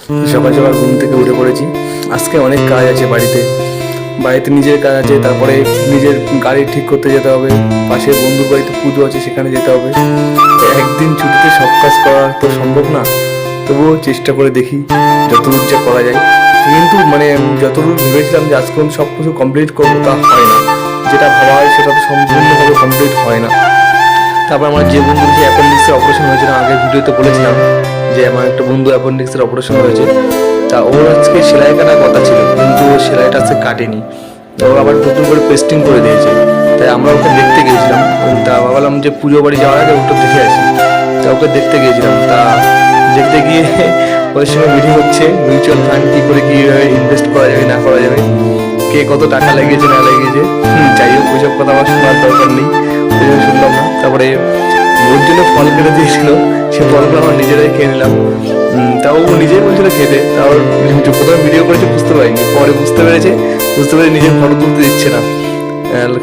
সকাল সকাল ঘুম থেকে উঠে পড়েছি। আজকে অনেক কাজ আছে বাড়িতে, নিজের কাজ আছে, তারপরে নিজের গাড়ি ঠিক করতে যেতে হবে, পাশে বন্ধুর বাড়িতে পুজো আছে সেখানে যেতে হবে। একদিন ছুটিতে সব কাজ করা তো সম্ভব না, তবুও চেষ্টা করে দেখি যতদূর যা করা যায়। কিন্তু যতদূর ভেবেছিলাম যে আজকে সব কিছু কমপ্লিট করবো তা হয় না, যেটা ভাবা হয় সেটা তো সম্পূর্ণভাবে কমপ্লিট হয় না। তারপর আমার যে বন্ধুর যে অ্যাপেন্ডিক্সের অপারেশন হয়েছিল, আগের ভিডিওতে বলেছিলাম যে আমার একটা বন্ধু অ্যাপেন্ডিক্সের অপারেশন হয়েছে, তা ওর আজকে সেলাই কাটার কথা ছিল, কিন্তু ও সেলাইটা আজকে কাটেনি। তো আবার নতুন করে পেস্টিং করে দিয়েছে, তাই আমরা ওকে দেখতে গিয়েছিলাম। তা ভাবলাম যে পুজো বাড়ি যাওয়ার আগে ওটা দেখে আসি, তা ওকে দেখতে গিয়েছিলাম। তা দেখতে গিয়ে ওদের সঙ্গে মিটিং হচ্ছে, মিউচুয়াল ফান্ড কী করে কীভাবে ইনভেস্ট করা যাবে না করা যাবে, কে কত টাকা লেগেছে না লেগেছে। যাই হোক, ওইসব কথা আমার শোনার দরকার নেই, ওই জন্য শুনলাম না। তারপরে ওর জন্য ফল কেটে দিয়েছিল, সে ফলগুলো আমরা নিজেরাই খেয়ে নিলাম। তাও ও নিজেই বলছিল খেতে, তাও প্রথমে ভিডিও করেছে বুঝতে পারিনি, পরে বুঝতে পেরে নিজের ফটো তুলতে দিচ্ছে না,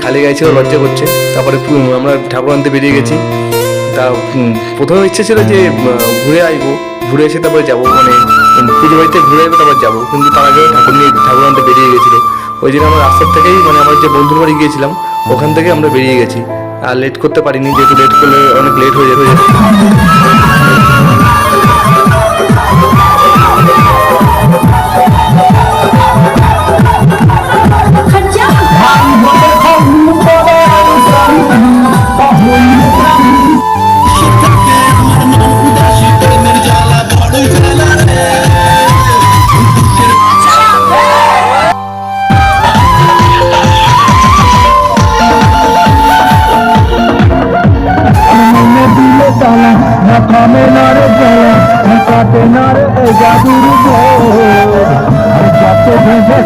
খালি গাইছে, ও লজ্জা করছে। তারপরে আমরা ঠাকুর আনতে বেরিয়ে গেছি। তা প্রথমে ইচ্ছে ছিল যে ঘুরে আসবো, ঘুরে এসে তারপরে যাবো, পুজো বাড়িতে ঘুরে আসবো তারপর যাবো, কিন্তু তার আগে ঠাকুর আনতে বেরিয়ে গেছিলো। ওই জন্য আমরা রাস্তার থেকেই আমার যে বন্ধুর বাড়ি গিয়েছিলাম ওখান থেকে আমরা বেরিয়ে গেছি, আর লেট করতে পারিনি, যেহেতু লেট করলে অনেক লেট হয়ে যেত।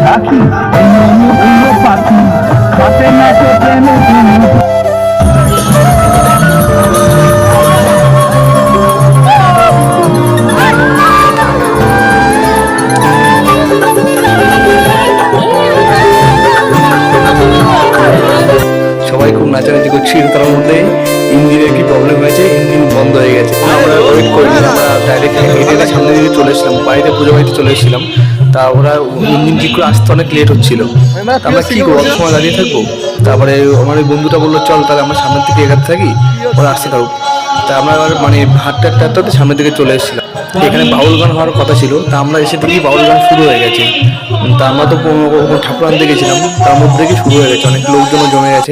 রাখি পাখি হাতে নাচে প্রেমে সবাই খুব নাচানাচি করছি, তার মধ্যে ইঞ্জিনের কি প্রবলেম হয়েছে, ইঞ্জিন বন্ধ হয়ে গেছে। আমরা ওয়েট করিনি, আমরা ডাইরেক্ট মিডিয়ার সামনে দিকে চলে এসেছিলাম, বাড়িতে পুজো বাড়িতে চলে এসেছিলাম। তা ওরা ইঞ্জিন ঠিক করে আসতে অনেক লেট হচ্ছিল, আমরা কী করবো, অত সময় দাঁড়িয়ে থাকবো। তারপরে আমার ওই বন্ধুটা বললো চল তাহলে আমরা সামনের দিকে এগাতে থাকি, ওরা আসতে থাকুক। তা আমরা আবার হাঁটতে হাঁটতে সামনের দিকে চলে এসেছিলাম। এখানে বাউল গান হওয়ার কথা ছিল, তা আমরা এসে দেখি বাউল গান শুরু হয়ে গেছে। তা আমরা তো ঠাকুর আনতে গেছিলাম, তার মধ্যে থেকে শুরু হয়ে গেছে, অনেক লোকজনও জমে গেছে।